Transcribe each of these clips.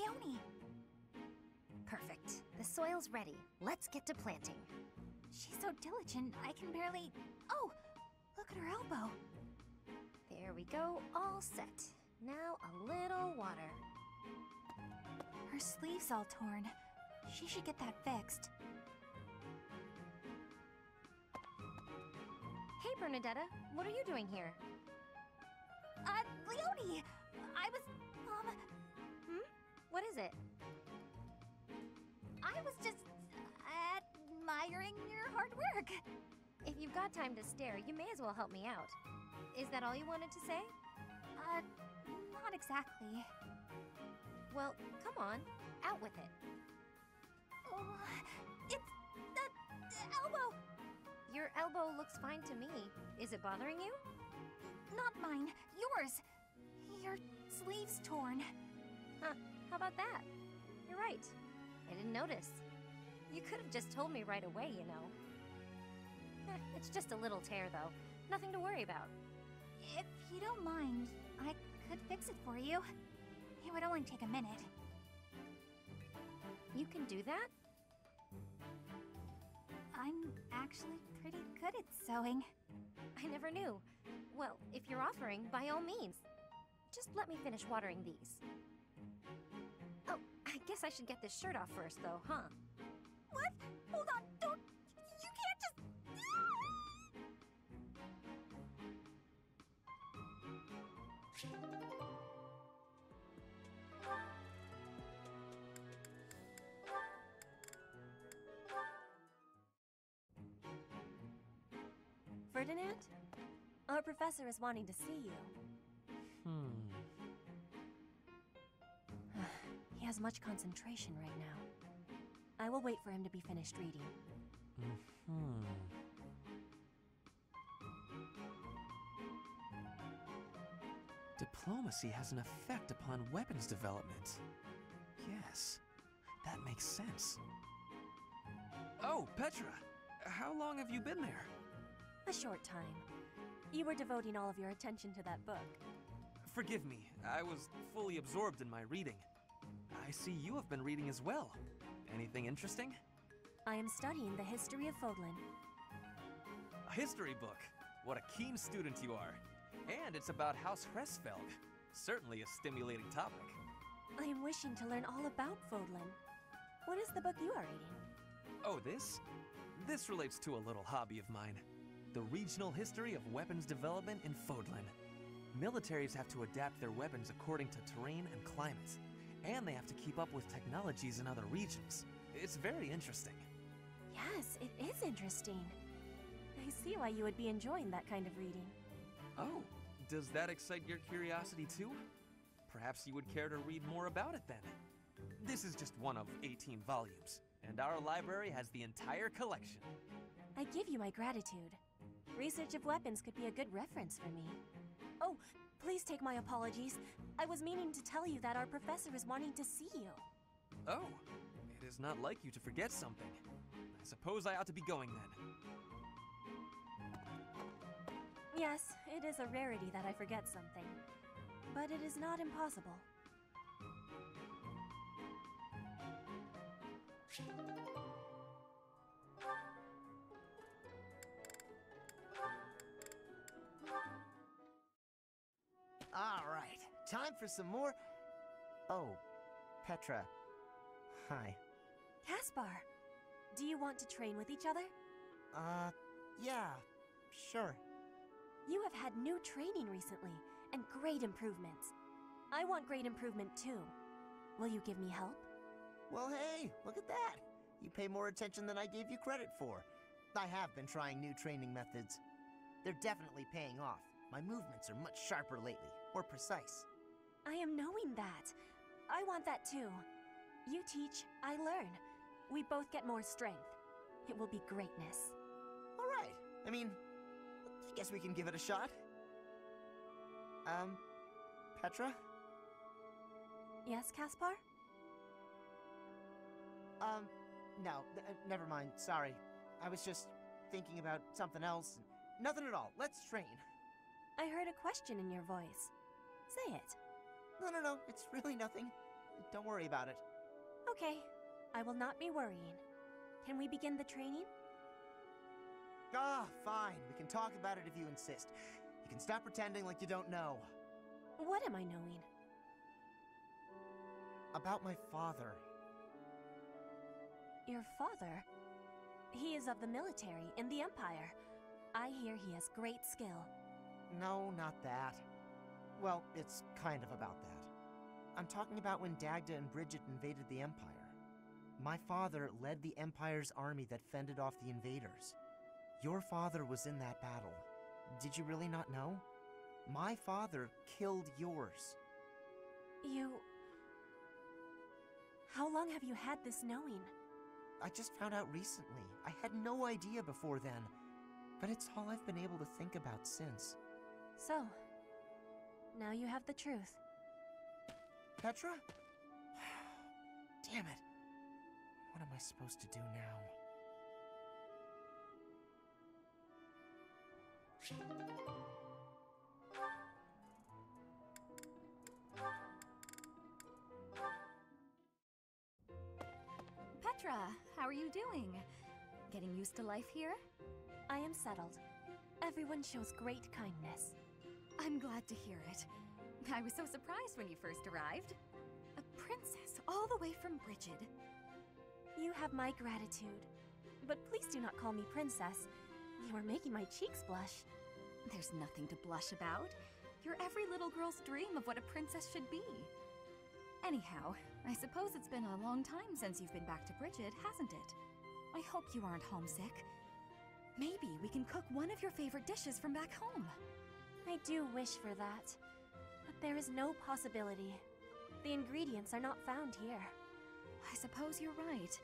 Leonie! Perfect. The soil's ready. Let's get to planting. She's so diligent, I can barely... Oh! Look at her elbow. There we go, all set. Now a little water. Her sleeve's all torn. She should get that fixed. Hey, Bernadetta, what are you doing here? Leonie! I was, What is it? I was just admiring your hard work. If you've got time to stare, you may as well help me out. Is that all you wanted to say? Not exactly. Well, come on, out with it. Oh, it's the elbow! Your elbow looks fine to me. Is it bothering you? Not mine, yours. Your sleeve's torn. Huh, how about that? You're right. I didn't notice. You could have just told me right away, you know. It's just a little tear, though. Nothing to worry about. If you don't mind, I could fix it for you. It would only take a minute. You can do that? I'm actually pretty good at sewing. I never knew. Well, if you're offering, by all means. Just let me finish watering these. Oh, I guess I should get this shirt off first, though, huh? What? Hold on, don't... You can't just... Ferdinand? Our professor is wanting to see you. He has much concentration right now. I will wait for him to be finished reading. Diplomacy has an effect upon weapons development. Yes, that makes sense. Oh, Petra! How long have you been there? A short time. You were devoting all of your attention to that book. Forgive me, I was fully absorbed in my reading. I see you have been reading as well. Anything interesting? I am studying the history of Fodlan. A history book. What a keen student you are. And it's about House Hresfelg. Certainly a stimulating topic. I am wishing to learn all about Fodlan. What is the book you are reading? Oh, this? This relates to a little hobby of mine. The regional history of weapons development in Fodlan. Militaries have to adapt their weapons according to terrain and climate. And they have to keep up with technologies in other regions. It's very interesting. Yes, it is interesting. I see why you would be enjoying that kind of reading. Oh, does that excite your curiosity too? Perhaps you would care to read more about it then. This is just one of 18 volumes, and our library has the entire collection. I give you my gratitude. Research of weapons could be a good reference for me. Oh, please take my apologies. I was meaning to tell you that our professor is wanting to see you. Oh, it is not like you to forget something. I suppose I ought to be going then. Yes, it is a rarity that I forget something. But it is not impossible. All right, time for some more... Oh, Petra. Hi. Caspar, do you want to train with each other? Yeah, sure. You have had new training recently, and great improvements. I want great improvement too. Will you give me help? Well, hey, look at that. You pay more attention than I gave you credit for. I have been trying new training methods. They're definitely paying off. My movements are much sharper lately, more precise. I am knowing that. I want that too. You teach, I learn. We both get more strength. It will be greatness. All right. I mean, I guess we can give it a shot. Petra? Yes, Caspar? No, never mind, sorry. I was just thinking about something else. Nothing at all, let's train. I heard a question in your voice. Say it. No, it's really nothing. Don't worry about it. Okay, I will not be worrying. Can we begin the training? Ah, fine. We can talk about it if you insist. You can stop pretending like you don't know. What am I knowing? About my father. Your father? He is of the military in the Empire. I hear he has great skill. No, not that. Well, it's kind of about that. I'm talking about when Dagda and Bridget invaded the Empire. My father led the Empire's army that fended off the invaders. Your father was in that battle. Did you really not know? My father killed yours. You... How long have you had this knowing? I just found out recently. I had no idea before then. But it's all I've been able to think about since. So, now you have the truth. Petra? Damn it. What am I supposed to do now? Petra, how are you doing? Getting used to life here? I am settled. Everyone shows great kindness. I'm glad to hear it. I was so surprised when you first arrived. A princess all the way from Bridget. You have my gratitude. But please do not call me princess. You are making my cheeks blush. There's nothing to blush about. You're every little girl's dream of what a princess should be. Anyhow, I suppose it's been a long time since you've been back to Bridget, hasn't it? I hope you aren't homesick. Maybe we can cook one of your favorite dishes from back home. I do wish for that. But there is no possibility. The ingredients are not found here. I suppose you're right.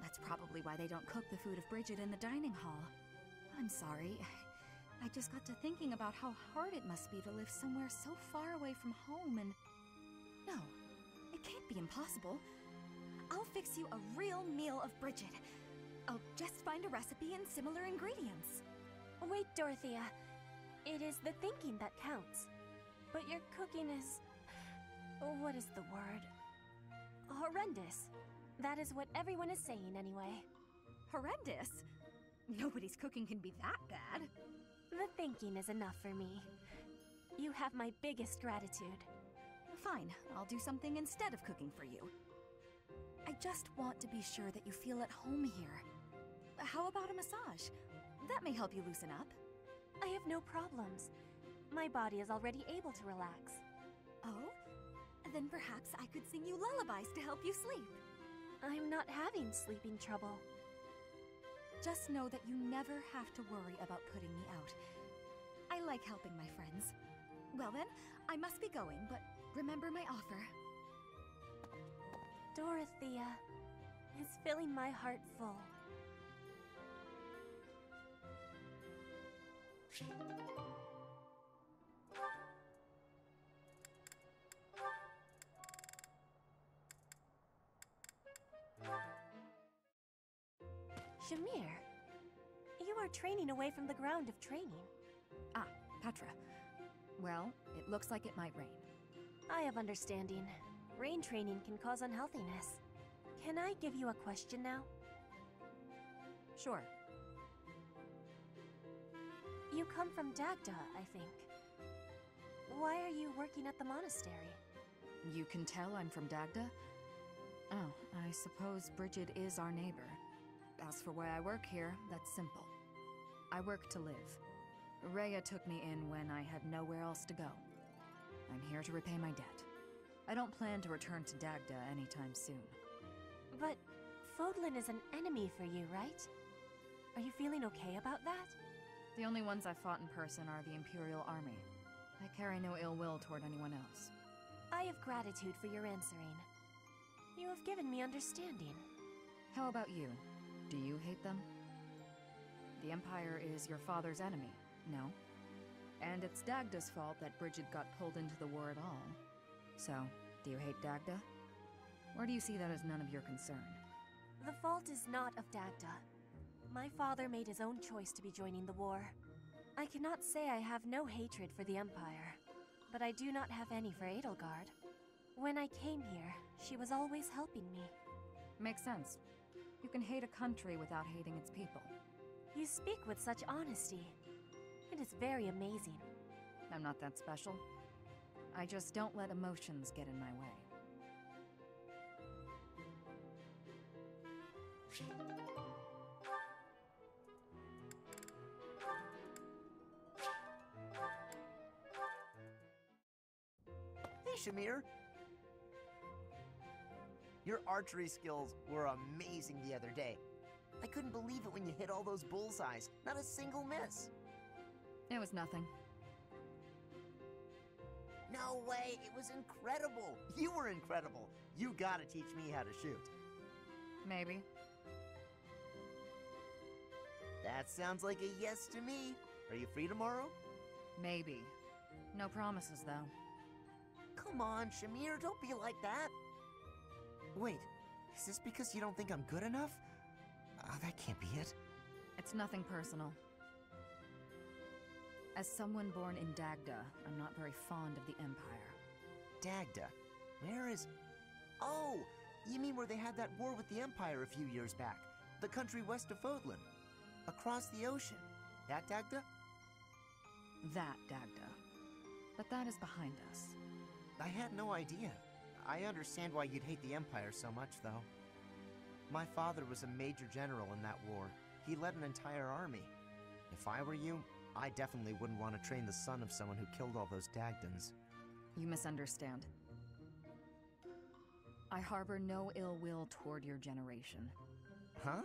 That's probably why they don't cook the food of Bridget in the dining hall. I'm sorry. I just got to thinking about how hard it must be to live somewhere so far away from home and... No, it can't be impossible. I'll fix you a real meal of Bridget. I'll just find a recipe and similar ingredients. Wait, Dorothea. It is the thinking that counts. But your cooking is... What is the word? Horrendous. That is what everyone is saying anyway. Horrendous? Nobody's cooking can be that bad. The thinking is enough for me. You have my biggest gratitude. Fine, I'll do something instead of cooking for you. I just want to be sure that you feel at home here. How about a massage? That may help you loosen up. I have no problems. My body is already able to relax. Oh? Then perhaps I could sing you lullabies to help you sleep. I'm not having sleeping trouble. Just know that you never have to worry about putting me out. I like helping my friends. Well then, I must be going, but remember my offer. Dorothea is filling my heart full. Shamir, you are training away from the ground of training. Ah, Petra. Well, it looks like it might rain. I have understanding. Rain training can cause unhealthiness. Can I give you a question now? Sure. You come from Dagda, I think. Why are you working at the monastery? You can tell I'm from Dagda? Oh, I suppose Bridget is our neighbor. As for why I work here, that's simple. I work to live. Rhea took me in when I had nowhere else to go. I'm here to repay my debt. I don't plan to return to Dagda anytime soon. But Fodlan is an enemy for you, right? Are you feeling okay about that? The only ones I've fought in person are the Imperial Army. I carry no ill will toward anyone else. I have gratitude for your answering. You have given me understanding. How about you? Do you hate them? The Empire is your father's enemy, no? And it's Dagda's fault that Bridget got pulled into the war at all. So, do you hate Dagda? Or do you see that as none of your concern? The fault is not of Dagda. My father made his own choice to be joining the war. I cannot say I have no hatred for the Empire, but I do not have any for Edelgard. When I came here, she was always helping me. Makes sense. You can hate a country without hating its people. You speak with such honesty. It is very amazing. I'm not that special. I just don't let emotions get in my way. Hey, Shamir. Your archery skills were amazing the other day. I couldn't believe it when you hit all those bullseyes. Not a single miss. It was nothing. No way, it was incredible. You were incredible. You gotta teach me how to shoot. Maybe. That sounds like a yes to me. Are you free tomorrow? Maybe. No promises, though. Come on, Shamir, don't be like that. Wait, is this because you don't think I'm good enough? That can't be it. It's nothing personal. As someone born in Dagda, I'm not very fond of the Empire. Dagda? Where is... Oh, you mean where they had that war with the Empire a few years back? The country west of Fodlan. Across the ocean. That Dagda? That Dagda. But that is behind us. I had no idea. I understand why you'd hate the Empire so much, though. My father was a major general in that war. He led an entire army. If I were you, I definitely wouldn't want to train the son of someone who killed all those Dagdans. You misunderstand. I harbor no ill will toward your generation. Huh?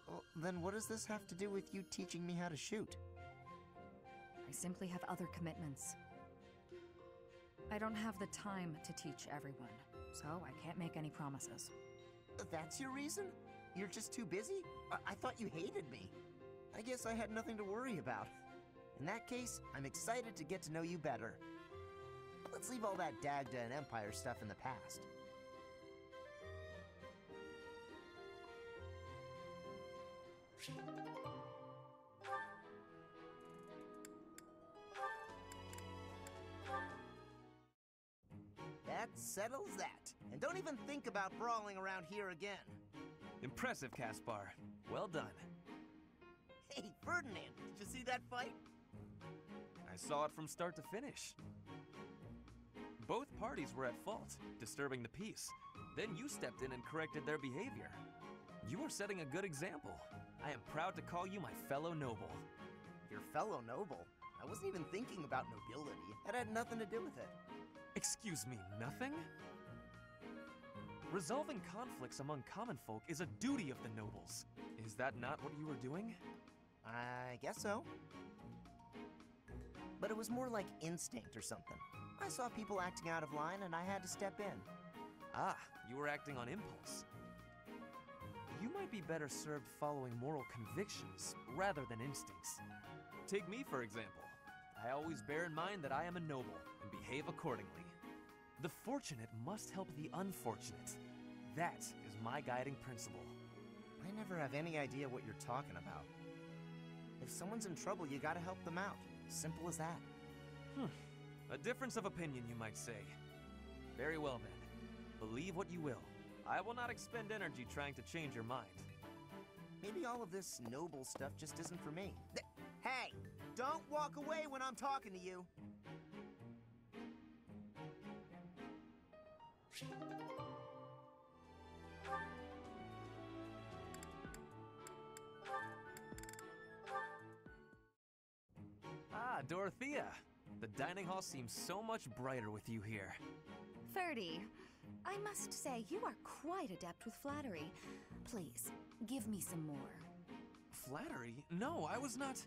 Well, then what does this have to do with you teaching me how to shoot? I simply have other commitments. I don't have the time to teach everyone, so I can't make any promises. That's your reason? You're just too busy? I thought you hated me. I guess I had nothing to worry about. In that case, I'm excited to get to know you better. Let's leave all that Dagda and Empire stuff in the past. That settles that. And don't even think about brawling around here again. Impressive, Caspar. Well done. Hey, Ferdinand, did you see that fight? I saw it from start to finish. Both parties were at fault, disturbing the peace. Then you stepped in and corrected their behavior. You are setting a good example. I am proud to call you my fellow noble. Your fellow noble? I wasn't even thinking about nobility. That had nothing to do with it. Excuse me, nothing? Resolving conflicts among common folk is a duty of the nobles. Is that not what you were doing? I guess so. But it was more like instinct or something. I saw people acting out of line and I had to step in. Ah, you were acting on impulse. You might be better served following moral convictions rather than instincts. Take me, for example. I always bear in mind that I am a noble and behave accordingly. The fortunate must help the unfortunate. That is my guiding principle. I never have any idea what you're talking about. If someone's in trouble, you gotta help them out. Simple as that. A difference of opinion, you might say. Very well then. Believe what you will. I will not expend energy trying to change your mind. Maybe all of this noble stuff just isn't for me. Hey! Don't walk away when I'm talking to you! Ah, Dorothea! The dining hall seems so much brighter with you here. Ferdy, I must say you are quite adept with flattery. Please, give me some more. Flattery? No, I was not...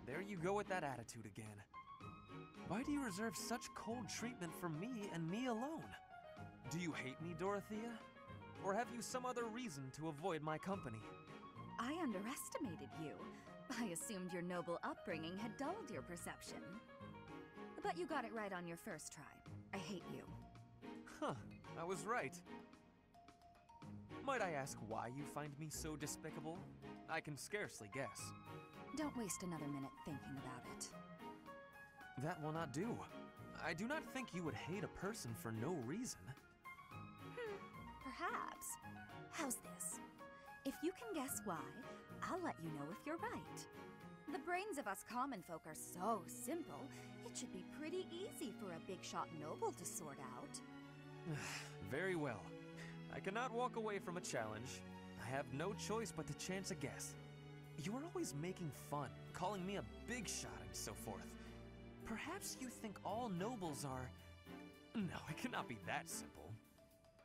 There you go with that attitude again. Why do you reserve such cold treatment for me and me alone? Do you hate me, Dorothea? Or have you some other reason to avoid my company? I underestimated you. I assumed your noble upbringing had dulled your perception. But you got it right on your first try. I hate you. Huh, I was right. Might I ask why you find me so despicable? I can scarcely guess. Don't waste another minute thinking about it. That will not do. I do not think you would hate a person for no reason. Perhaps. How's this? If you can guess why, I'll let you know if you're right. The brains of us common folk are so simple, it should be pretty easy for a big shot noble to sort out. Very well. I cannot walk away from a challenge. I have no choice but to chance a guess. You are always making fun, calling me a big shot and so forth. Perhaps you think all nobles are... No, it cannot be that simple.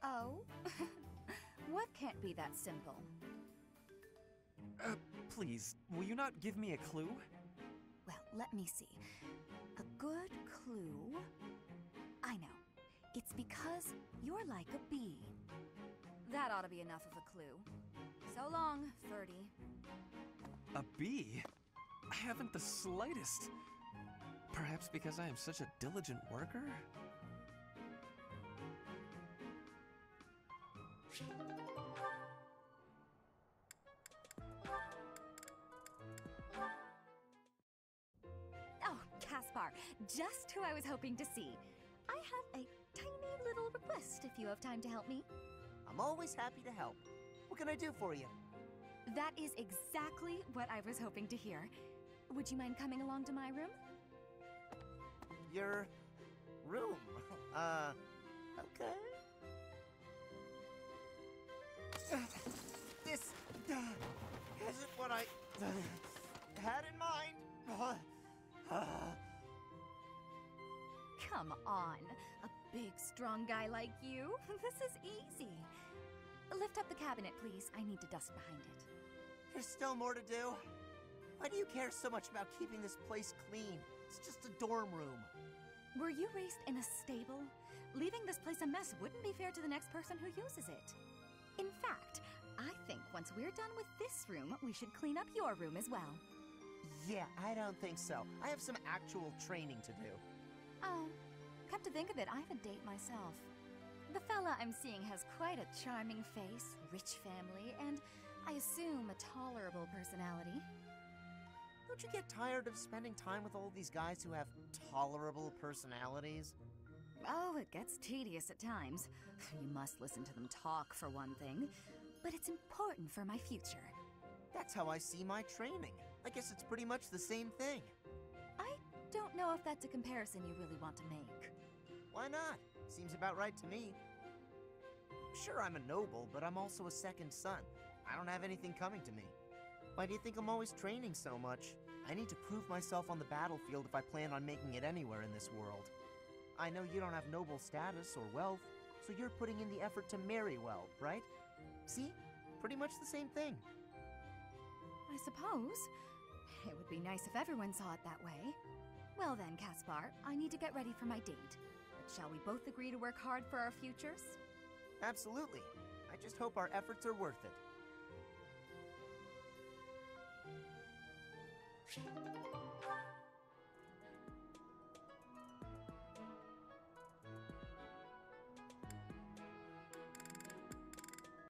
Oh? What can't be that simple? Please, will you not give me a clue? Well, let me see. A good clue? I know. It's because you're like a bee. That ought to be enough of a clue. So long, Ferdy. A bee? I haven't the slightest. Perhaps because I am such a diligent worker? Oh, Caspar, just who I was hoping to see. I have a tiny little request if you have time to help me. I'm always happy to help. What can I do for you? That is exactly what I was hoping to hear. Would you mind coming along to my room? Your room? Okay. This isn't what I had in mind. Come on, a big, strong guy like you. This is easy. Lift up the cabinet, please. I need to dust behind it. There's still more to do. Why do you care so much about keeping this place clean? It's just a dorm room. Were you raised in a stable? Leaving this place a mess wouldn't be fair to the next person who uses it. In fact, I think once we're done with this room, we should clean up your room as well. Yeah, I don't think so. I have some actual training to do. Oh, come to think of it, I have a date myself. The fella I'm seeing has quite a charming face, rich family, and I assume a tolerable personality. Don't you get tired of spending time with all these guys who have tolerable personalities? Oh, it gets tedious at times. You must listen to them talk, for one thing. But it's important for my future. That's how I see my training. I guess it's pretty much the same thing. I don't know if that's a comparison you really want to make. Why not? Seems about right to me. Sure, I'm a noble, but I'm also a second son. I don't have anything coming to me. Why do you think I'm always training so much? I need to prove myself on the battlefield if I plan on making it anywhere in this world. I know you don't have noble status or wealth, so you're putting in the effort to marry well, right? See? Pretty much the same thing. I suppose. It would be nice if everyone saw it that way. Well then, Caspar, I need to get ready for my date. But shall we both agree to work hard for our futures? Absolutely. I just hope our efforts are worth it.